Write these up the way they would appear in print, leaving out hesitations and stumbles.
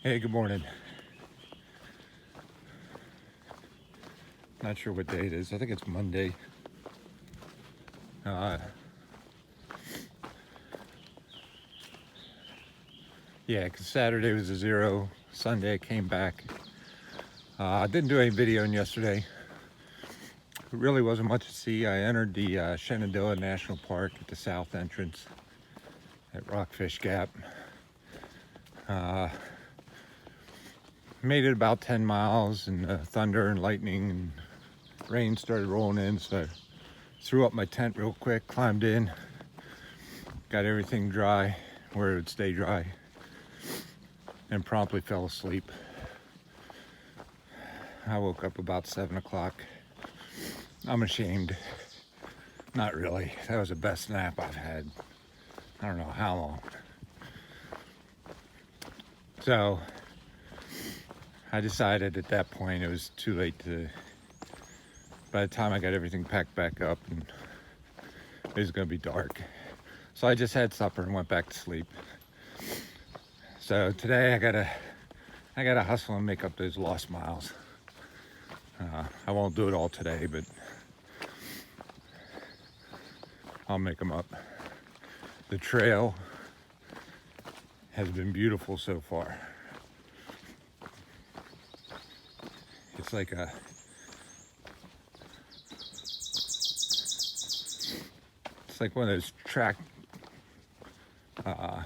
Hey, good morning. Not sure what day it is. I think it's Monday. Uh, yeah, because Saturday was a zero. Sunday I came back. I didn't do any videoing yesterday. It really wasn't much to see. I entered the Shenandoah National Park at the south entrance at Rockfish Gap. Made it about 10 miles, and thunder and lightning and rain started rolling in, so I threw up my tent real quick, climbed in, got everything dry where it would stay dry, and promptly fell asleep. I woke up about 7 o'clock. I'm ashamed. Not really. That was the best nap I've had. I don't know how long. So I decided at that point it was too late to, by the time I got everything packed back up, and it was going to be dark. So I just had supper and went back to sleep. So today I gotta hustle and make up those lost miles. I won't do it all today, but I'll make them up. The trail has been beautiful so far. It's like one of those track, where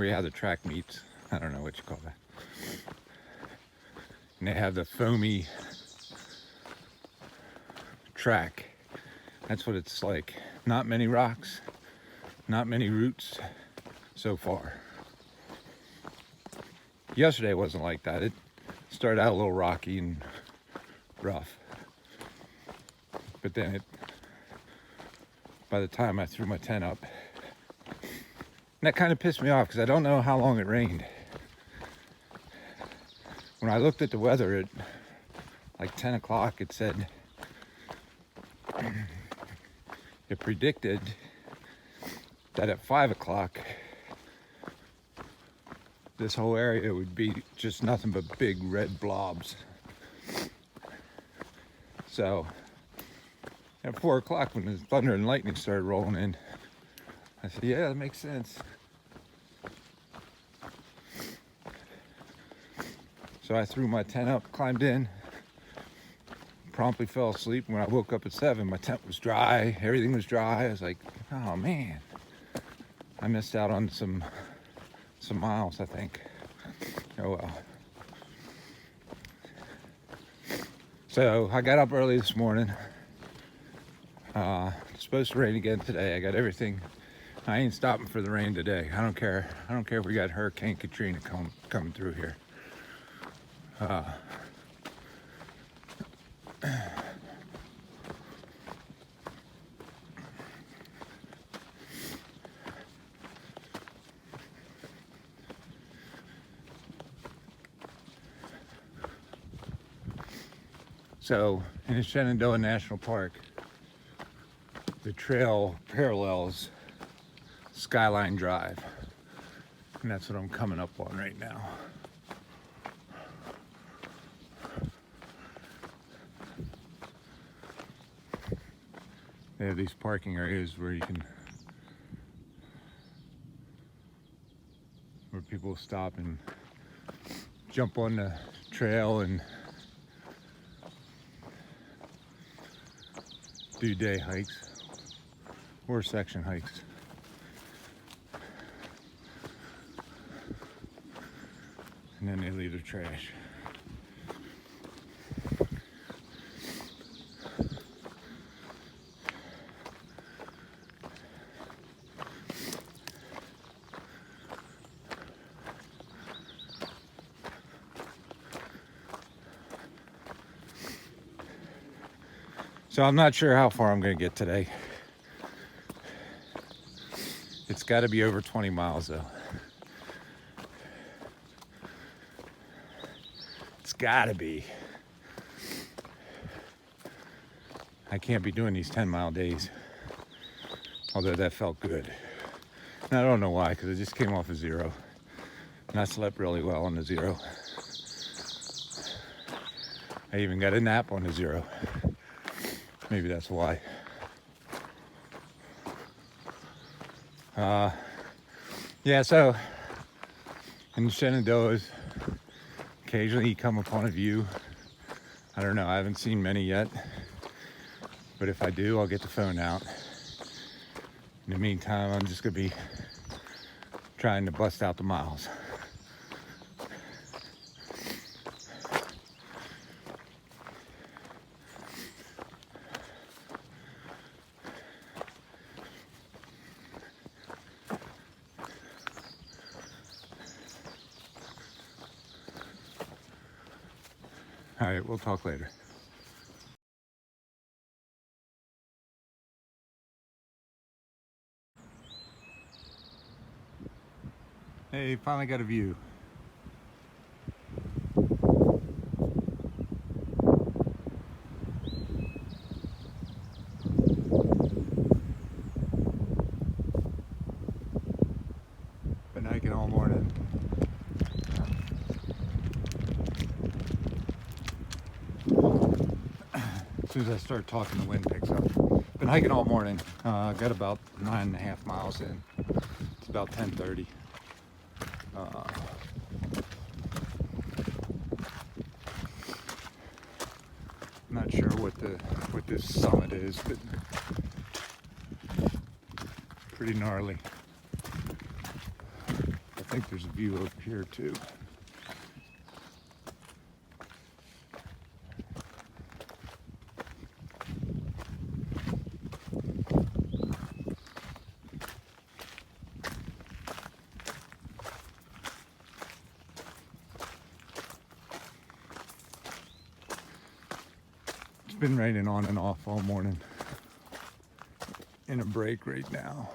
you have the track meets. I don't know what you call that. And they have the foamy track. That's what it's like. Not many rocks, not many roots so far. Yesterday wasn't like that. It started out a little rocky and rough. But then by the time I threw my tent up, and that kind of pissed me off because I don't know how long it rained. When I looked at the weather at like 10 o'clock, it said, it predicted that at 5 o'clock, this whole area would be just nothing but big red blobs. So at 4 o'clock, when the thunder and lightning started rolling in, I said, yeah, that makes sense. So I threw my tent up, climbed in, promptly fell asleep. When I woke up at 7, my tent was dry, everything was dry. I was like, oh man, I missed out on some miles, I think. Oh well. So I got up early this morning. It's supposed to rain again today. I got everything. I ain't stopping for the rain today. I don't care. I don't care if we got Hurricane Katrina coming through here. So in the Shenandoah National Park, the trail parallels Skyline Drive, and that's what I'm coming up on right now. They have these parking areas where people stop and jump on the trail and do day hikes or section hikes. And then they leave their trash. So I'm not sure how far I'm going to get today. It's got to be over 20 miles though. It's got to be. I can't be doing these 10-mile days. Although that felt good. And I don't know why, because I just came off a 0. And I slept really well on the 0. I even got a nap on the 0. Maybe that's why. Yeah, so in the Shenandoahs, occasionally you come upon a view. I don't know, I haven't seen many yet. But if I do, I'll get the phone out. In the meantime, I'm just gonna be trying to bust out the miles. All right, we'll talk later. Hey, finally got a view. Been hiking all morning. As soon as I start talking, the wind picks up. Been hiking all morning. Got about 9.5 miles in. It's about 10:30. I'm not sure what this summit is, but pretty gnarly. I think there's a view over here too. It's been raining on and off all morning. In a break right now.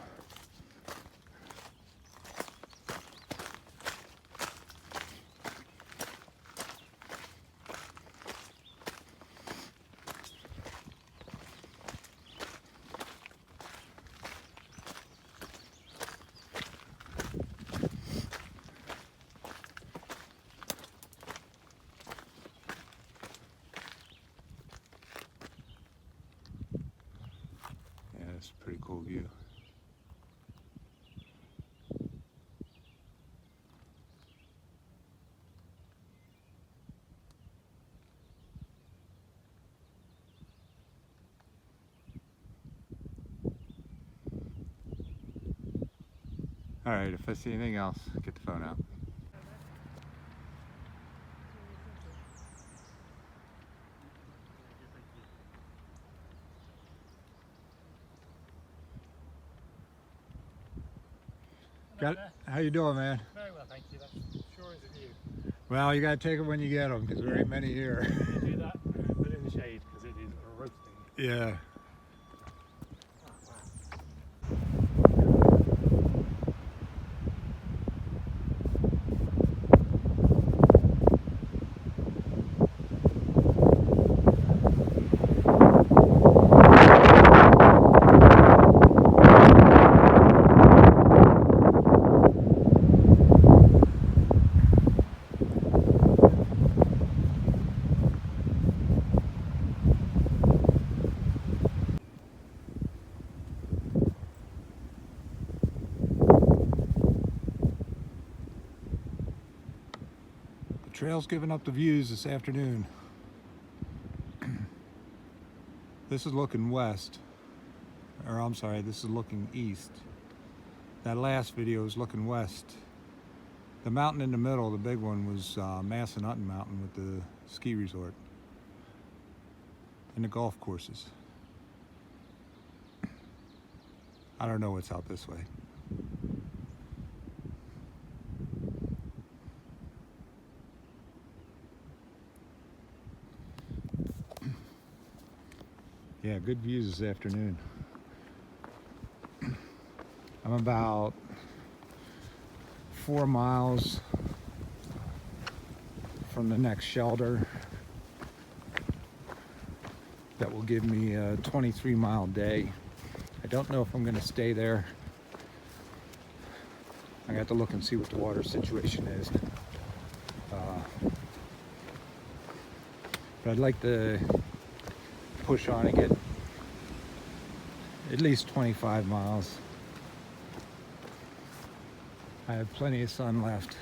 Yeah, it's a pretty cool view. All right, if I see anything else, get the phone out. How you doing, man? Very well, thank you. That sure is a view. Well, you gotta take them when you get them, because there ain't many here. You do that, put it in the shade because it is roasting. Yeah. Trail's giving up the views this afternoon. This is looking west, or I'm sorry, this is looking east. That last video was looking west. The mountain in the middle, the big one, was Massanutten Mountain with the ski resort and the golf courses. I don't know what's out this way. Yeah, good views this afternoon. I'm about 4 miles from the next shelter that will give me a 23-mile day. I don't know if I'm going to stay there. I got to look and see what the water situation is. But I'd like to push on and get at least 25 miles. I have plenty of sun left.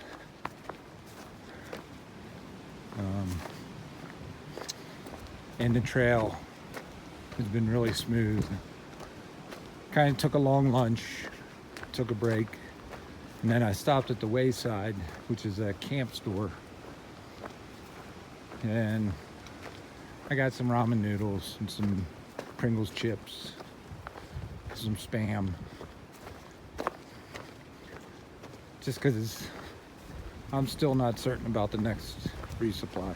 And the trail has been really smooth. Kind of took a long lunch, took a break, and then I stopped at the Wayside, which is a camp store, and I got some ramen noodles and some Pringles chips, some Spam, just because I'm still not certain about the next resupply.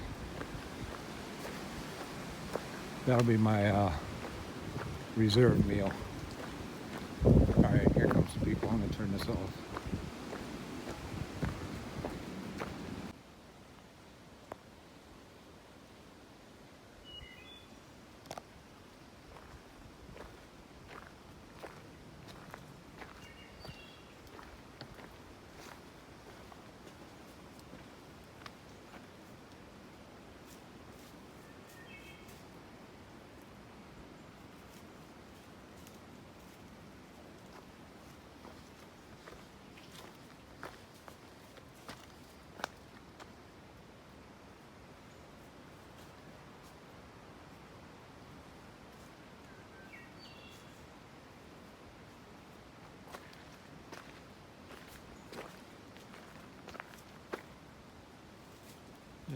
That'll be my reserve meal. All right, here comes the people. I'm gonna turn this off.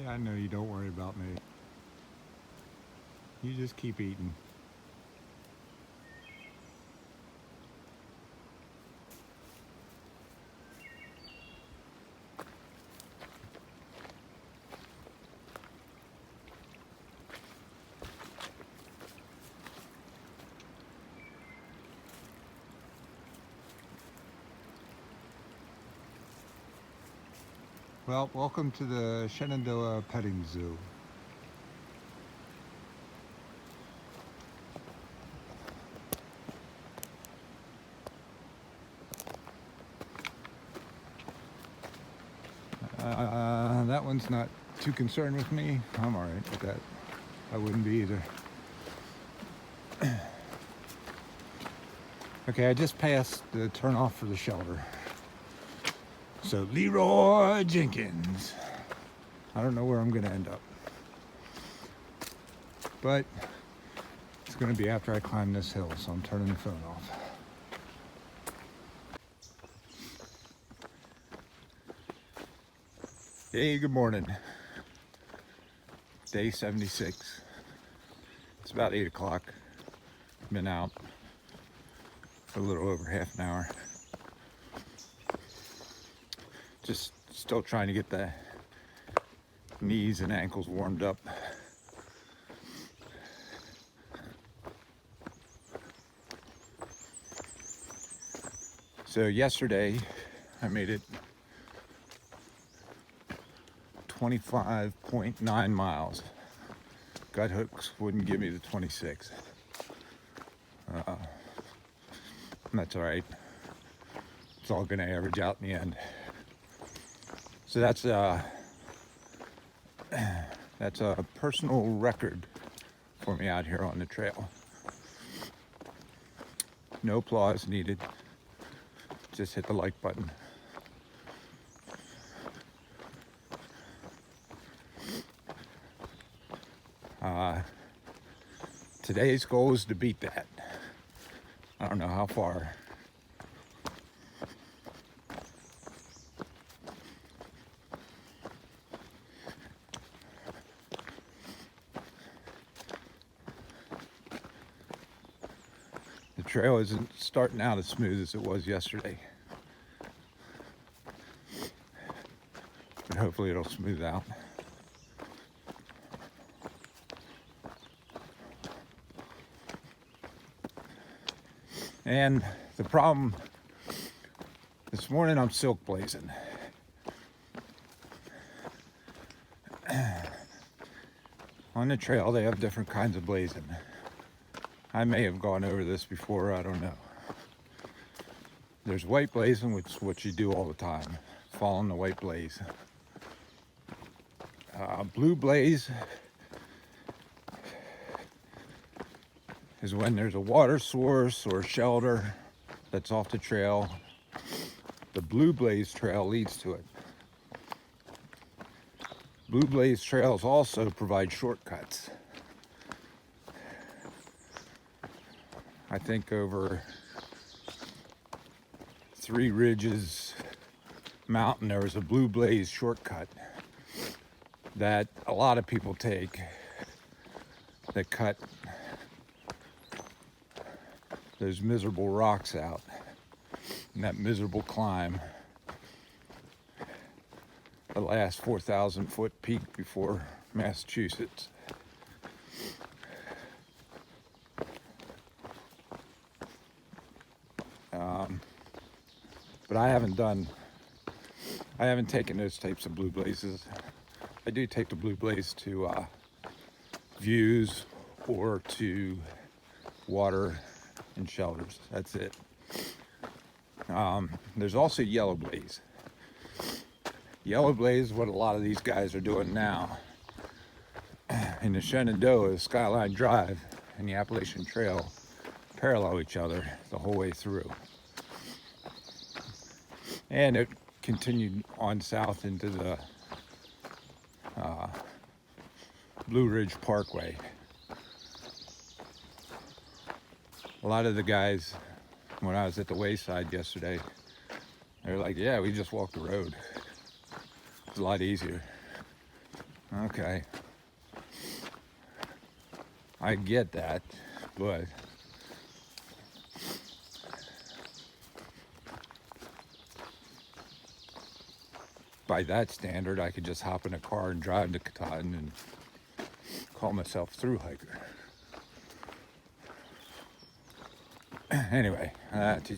Yeah, I know you don't worry about me. You just keep eating. Well, welcome to the Shenandoah Petting Zoo. That one's not too concerned with me. I'm all right with that. I wouldn't be either. Okay, I just passed the turn off for the shelter. So Leroy Jenkins. I don't know where I'm gonna end up, but it's gonna be after I climb this hill, so I'm turning the phone off. Hey, good morning. Day 76. It's about 8 o'clock. Been out for a little over half an hour. Just still trying to get the knees and ankles warmed up. So yesterday I made it 25.9 miles. Gut hooks wouldn't give me the 26. That's all right. It's all gonna average out in the end. So that's a personal record for me out here on the trail. No applause needed. Just hit the like button. Today's goal is to beat that. I don't know how far. The trail isn't starting out as smooth as it was yesterday, but hopefully it'll smooth out. And the problem, this morning I'm silk blazing. On the trail they have different kinds of blazing. I may have gone over this before, I don't know. There's white blazing, which is what you do all the time, following the white blaze. Blue blaze is when there's a water source or shelter that's off the trail. The blue blaze trail leads to it. Blue blaze trails also provide shortcuts. I think over Three Ridges Mountain there was a blue blaze shortcut that a lot of people take that cut those miserable rocks out and that miserable climb, the last 4,000 foot peak before Massachusetts. But I haven't taken those types of blue blazes. I do take the blue blaze to views or to water and shelters. That's it. There's also yellow blaze. Yellow blaze is what a lot of these guys are doing now. In the Shenandoah, Skyline Drive and the Appalachian Trail parallel each other the whole way through. And it continued on south into the Blue Ridge Parkway. A lot of the guys, when I was at the Wayside yesterday, they were like, yeah, we just walked the road. It's a lot easier. Okay. I get that, but by that standard, I could just hop in a car and drive to Katahdin and call myself a thru hiker. Anyway, to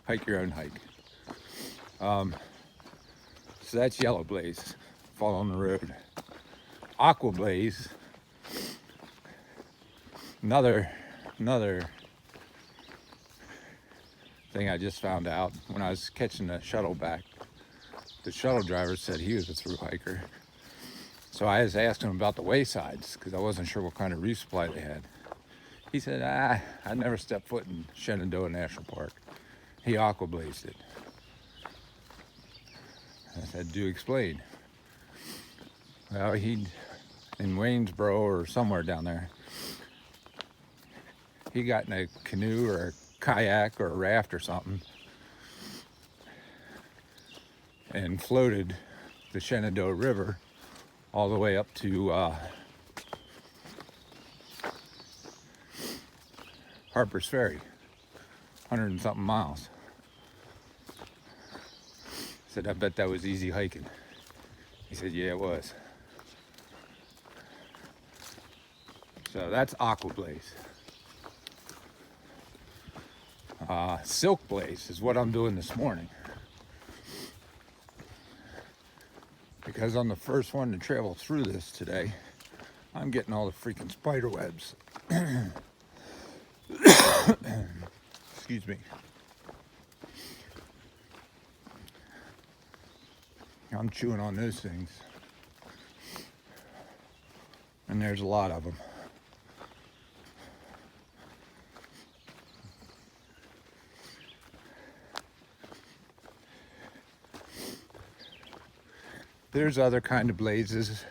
hike your own hike. So that's yellow blaze, following the road. Aqua blaze, another thing I just found out when I was catching the shuttle back. The shuttle driver said he was a thru hiker. So I was asking him about the waysides because I wasn't sure what kind of resupply they had. He said, I never stepped foot in Shenandoah National Park. He aqua blazed it. I said, do explain. Well, in Waynesboro or somewhere down there, he got in a canoe or a kayak or a raft or something and floated the Shenandoah River all the way up to Harper's Ferry, 100 and something miles. I said, I bet that was easy hiking. He said, yeah, it was. So that's aqua blaze. Silk blaze is what I'm doing this morning. Because I'm the first one to travel through this today, I'm getting all the freaking spider webs. Excuse me. I'm chewing on those things. And there's a lot of them. There's other kind of blazes.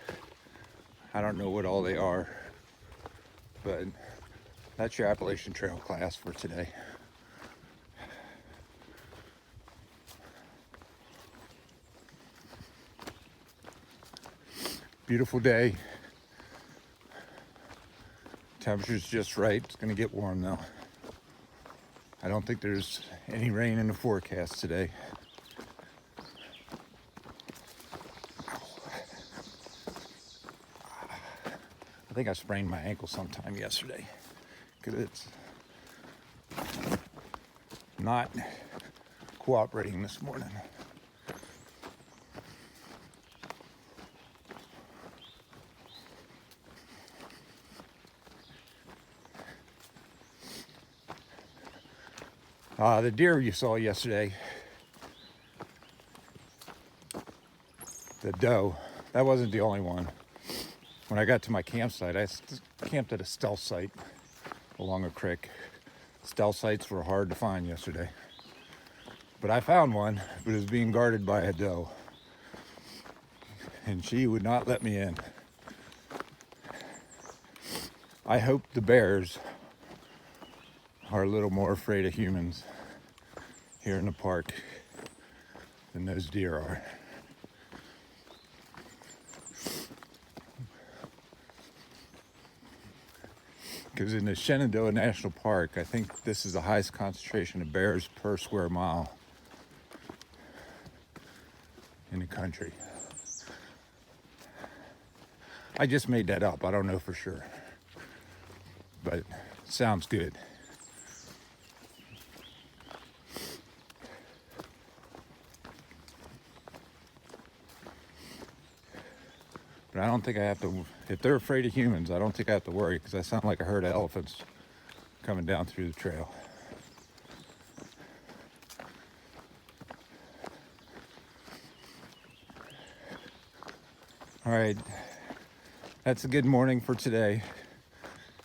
I don't know what all they are, but that's your Appalachian Trail class for today. Beautiful day. Temperature's just right. It's gonna get warm though. I don't think there's any rain in the forecast today. I think I sprained my ankle sometime yesterday because it's not cooperating this morning. The deer you saw yesterday, the doe, that wasn't the only one. When I got to my campsite, I camped at a stealth site along a creek. Stealth sites were hard to find yesterday. But I found one, but it was being guarded by a doe. And she would not let me in. I hope the bears are a little more afraid of humans here in the park than those deer are. Because in the Shenandoah National Park, I think this is the highest concentration of bears per square mile in the country. I just made that up. I don't know for sure. But it sounds good. But I don't think I have to, if they're afraid of humans, I don't think I have to worry because I sound like a herd of elephants coming down through the trail. All right, that's a good morning for today.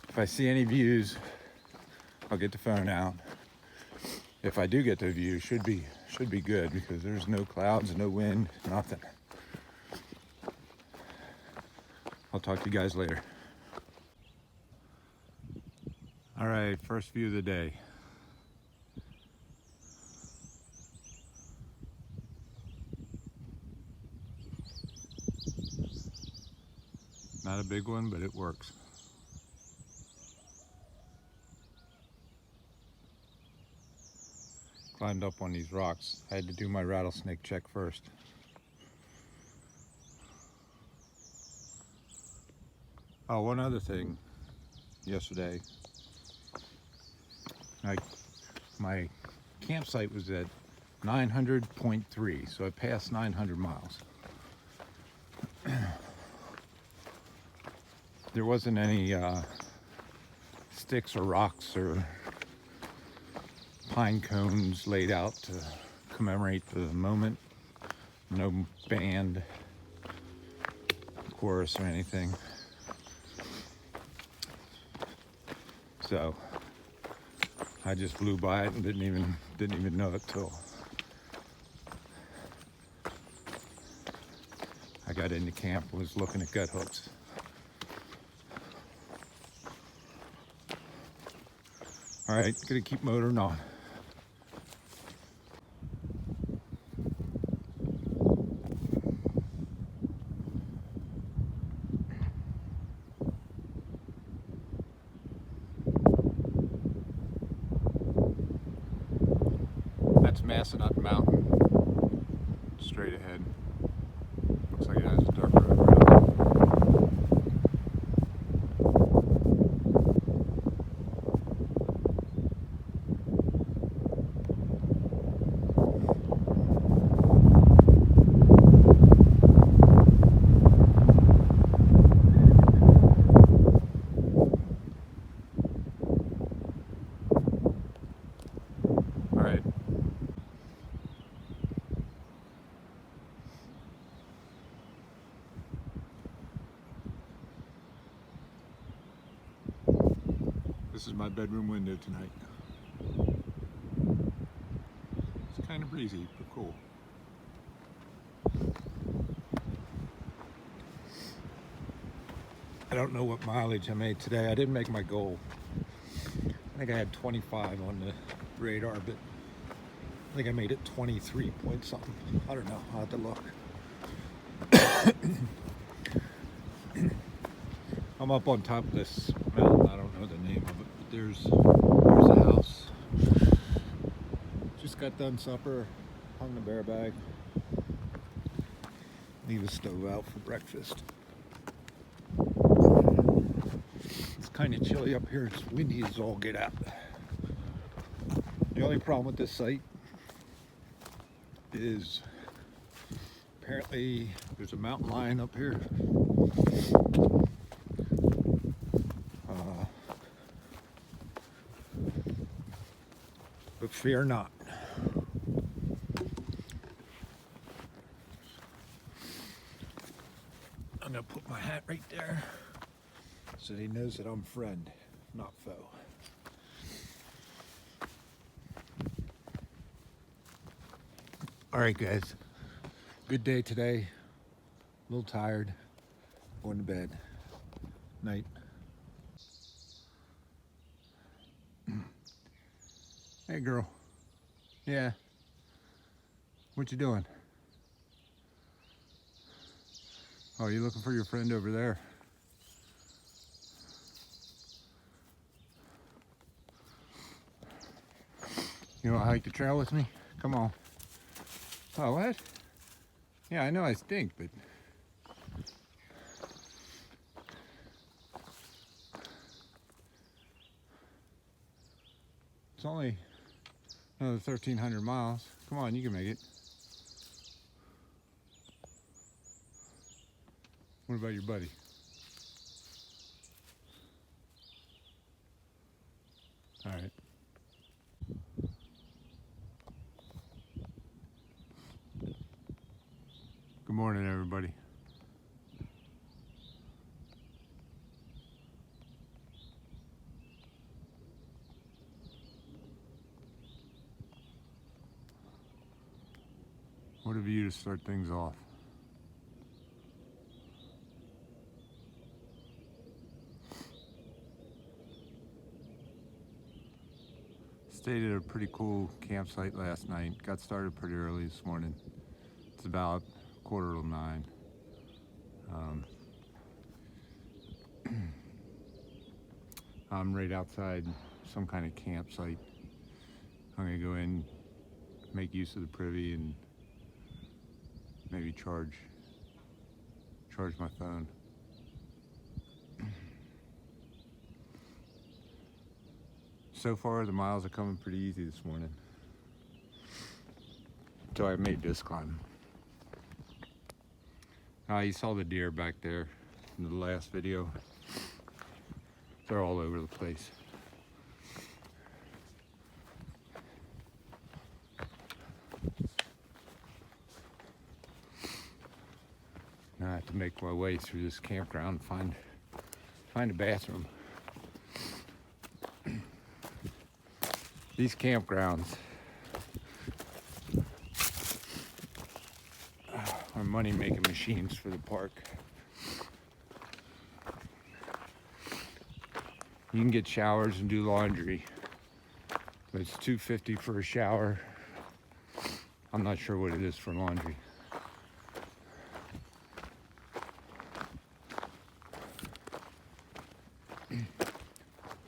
If I see any views, I'll get the phone out. If I do get the view, should be good because there's no clouds, no wind, nothing. I'll talk to you guys later. All right, first view of the day. Not a big one, but it works. Climbed up on these rocks. I had to do my rattlesnake check first. Oh, one other thing. Yesterday, my campsite was at 900.3, so I passed 900 miles. There wasn't any sticks or rocks or pine cones laid out to commemorate the moment. No band, chorus or anything. So I just flew by it and didn't even know it till I got into camp and was looking at gut hooks. All right, gonna keep motoring on. That's Massanutten Mountain, straight ahead. Looks like it has a dirt road around it. All right. This is my bedroom window tonight. It's kind of breezy, but cool. I don't know what mileage I made today. I didn't make my goal. I think I had 25 on the radar, but I think I made it 23 point something. I don't know. I'll have to look. I'm up on top of this mountain. I don't know the name of it, but there's a house. Just got done supper, hung the bear bag. Leave the stove out for breakfast. It's kind of chilly up here. It's windy as all get out. The only problem with this site is apparently there's a mountain lion up here. Fear not. I'm gonna put my hat right there so that he knows that I'm friend, not foe. All right, guys. Good day today. A little tired. Going to bed. Night. Hey, girl. Yeah. What you doing? Oh, you looking for your friend over there? You want to hike the trail with me? Come on. Oh, what? Yeah, I know I stink, but... It's only another 1,300 miles. Come on, you can make it. What about your buddy? All right. Good morning, everybody. What a view to start things off. Stayed at a pretty cool campsite last night. Got started pretty early this morning. It's about 8:45. I'm right outside some kind of campsite. I'm gonna go in, make use of the privy, and maybe charge my phone. So far, the miles are coming pretty easy this morning. So I made this climb. You saw the deer back there in the last video. They're all over the place. Now I have to make my way through this campground and find a bathroom. These campgrounds are money-making machines for the park. You can get showers and do laundry, but it's $2.50 for a shower. I'm not sure what it is for laundry.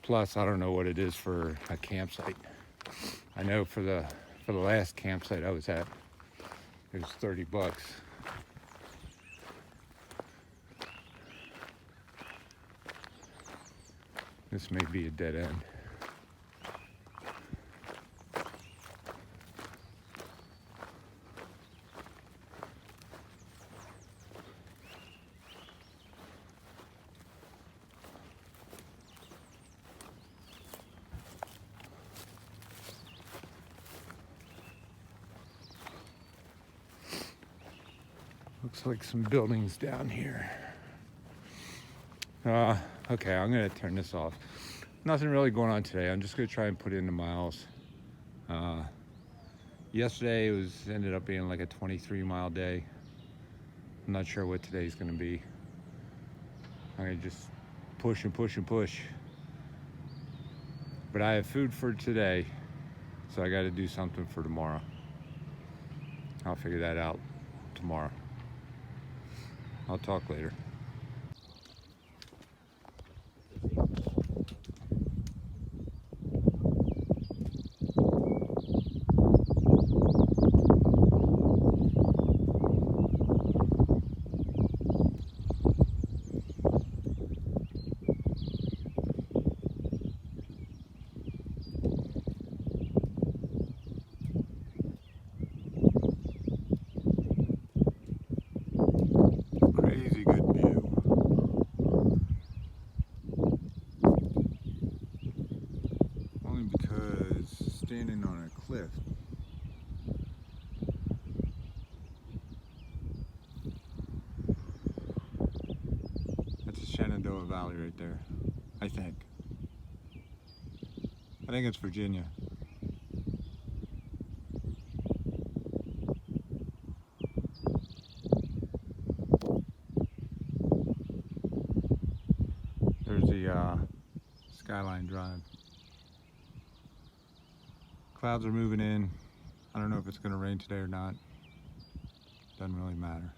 Plus, I don't know what it is for a campsite. I know for the last campsite I was at, it was $30. This may be a dead end. Looks like some buildings down here. Okay, I'm gonna turn this off. Nothing really going on today. I'm just gonna try and put in the miles. Yesterday ended up being like a 23-mile day. I'm not sure what today's gonna be. I'm gonna just push and push and push. But I have food for today, so I gotta do something for tomorrow. I'll figure that out tomorrow. I'll talk later. Crazy good view. Shenandoah Valley right there. I think it's Virginia. There's the Skyline Drive. Clouds are moving in. I don't know if it's going to rain today or not. Doesn't really matter.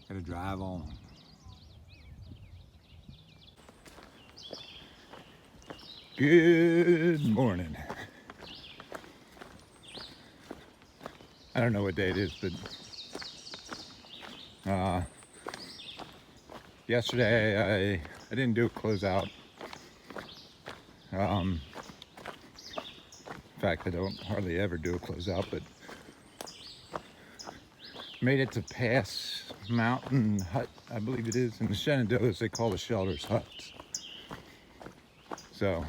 Gotta drive on. Good morning. I don't know what day it is, but yesterday I didn't do a closeout. In fact, I don't hardly ever do a closeout, but made it to Pass Mountain Hut, I believe it is. In the Shenandoahs, they call the shelters huts. So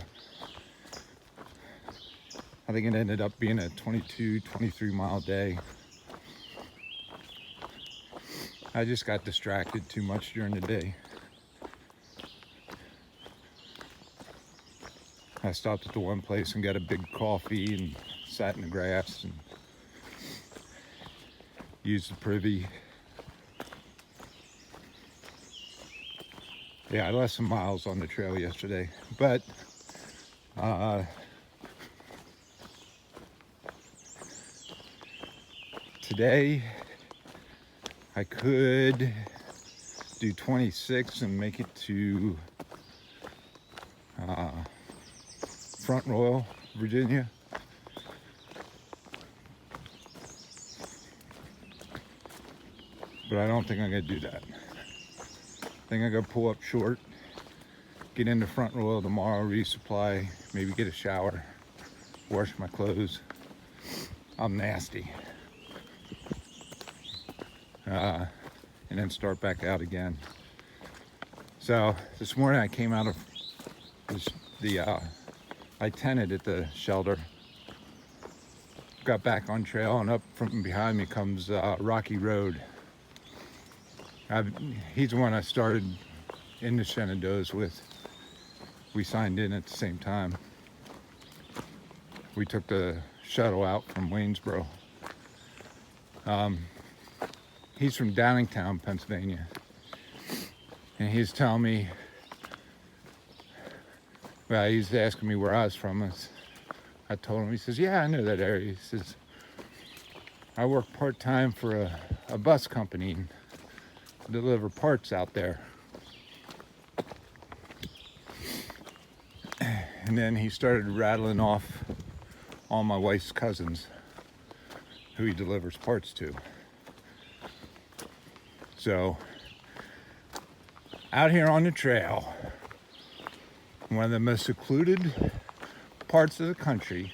I think it ended up being a 22, 23 mile day. I just got distracted too much during the day. I stopped at the one place and got a big coffee and sat in the grass and used the privy. Yeah, I lost some miles on the trail yesterday, but today I could do 26 and make it to Front Royal, Virginia. But I don't think I'm gonna do that. I think I'm gonna pull up short, get into Front Royal tomorrow, resupply, maybe get a shower, wash my clothes. I'm nasty. And then start back out again. So this morning I came out of I tented at the shelter, got back on trail, and up from behind me comes Rocky Road. He's the one I started in the Shenandoahs with. We signed in at the same time. We took the shuttle out from Waynesboro. He's from Downingtown, Pennsylvania. And he's telling me, well, he's asking me where I was from. I told him, he says, yeah, I know that area. He says, I work part-time for a bus company and deliver parts out there. And then he started rattling off all my wife's cousins who he delivers parts to. So, out here on the trail, one of the most secluded parts of the country,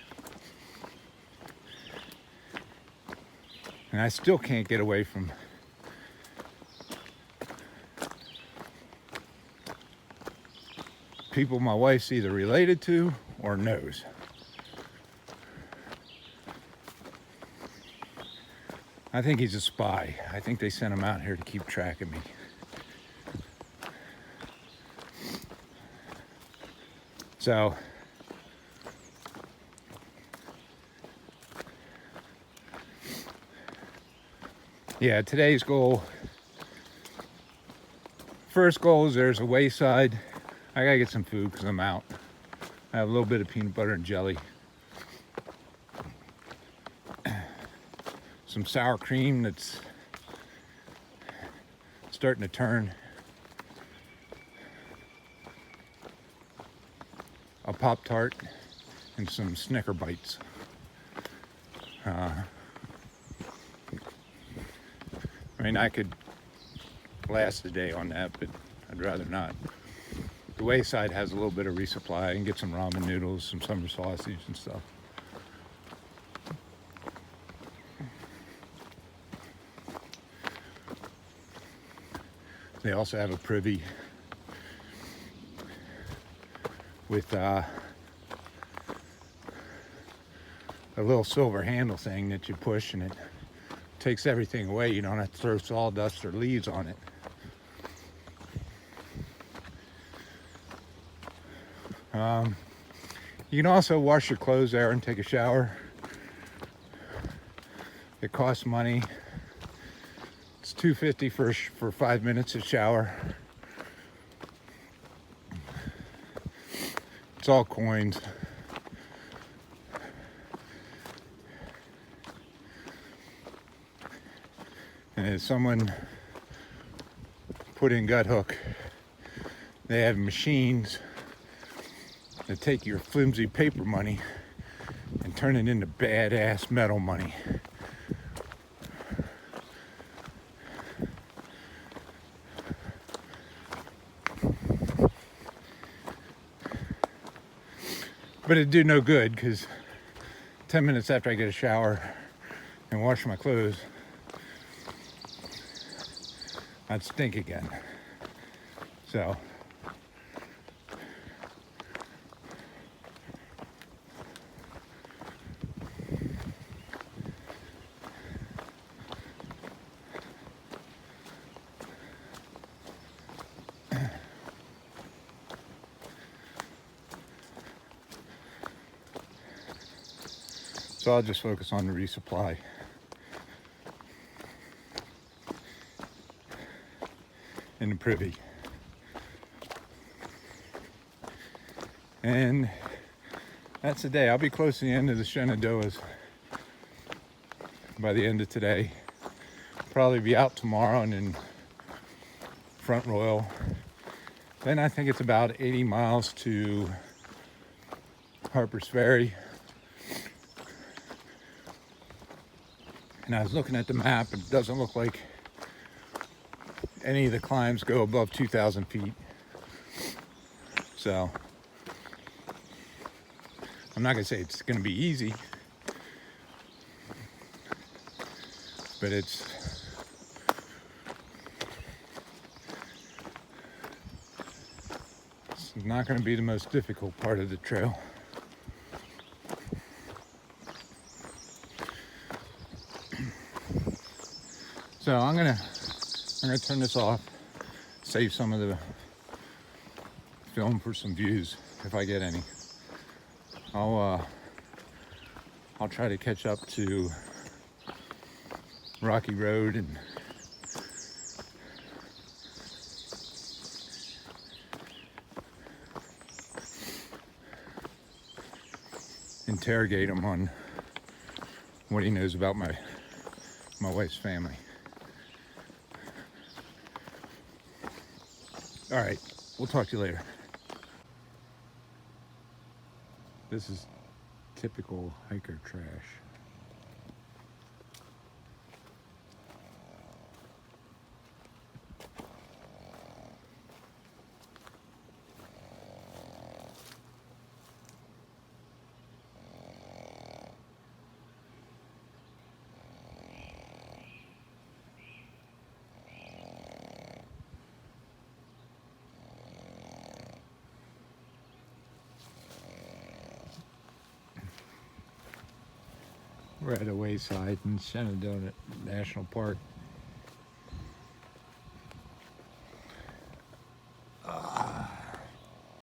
and I still can't get away from people my wife's either related to or knows. I think he's a spy. I think they sent him out here to keep track of me. So, yeah, today's goal, first goal is there's a wayside. I gotta get some food because I'm out. I have a little bit of peanut butter and jelly. Some sour cream that's starting to turn. A Pop-Tart and some Snicker bites. I mean, I could last a day on that, but I'd rather not. The Wayside has a little bit of resupply. I can get some ramen noodles, some summer sausage and stuff. They also have a privy with a little silver handle thing that you push and it takes everything away. You don't have to throw sawdust or leaves on it. You can also wash your clothes there and take a shower. It costs money. It's $2.50 for 5 minutes of shower. It's all coins. And as someone put in Guthook, they have machines that take your flimsy paper money and turn it into badass metal money. But it'd do no good because 10 minutes after I get a shower and wash my clothes, I'd stink again. So I'll just focus on the resupply. In the privy. And that's the day. I'll be close to the end of the Shenandoahs by the end of today. Probably be out tomorrow and in Front Royal. Then I think it's about 80 miles to Harper's Ferry. And I was looking at the map, and it doesn't look like any of the climbs go above 2,000 feet. So I'm not gonna say it's gonna be easy, but it's not gonna be the most difficult part of the trail. So I'm gonna turn this off, save some of the film for some views if I get any. I'll try to catch up to Rocky Road and interrogate him on what he knows about my wife's family. All right, we'll talk to you later. This is typical hiker trash. We're at a wayside in Shenandoah National Park.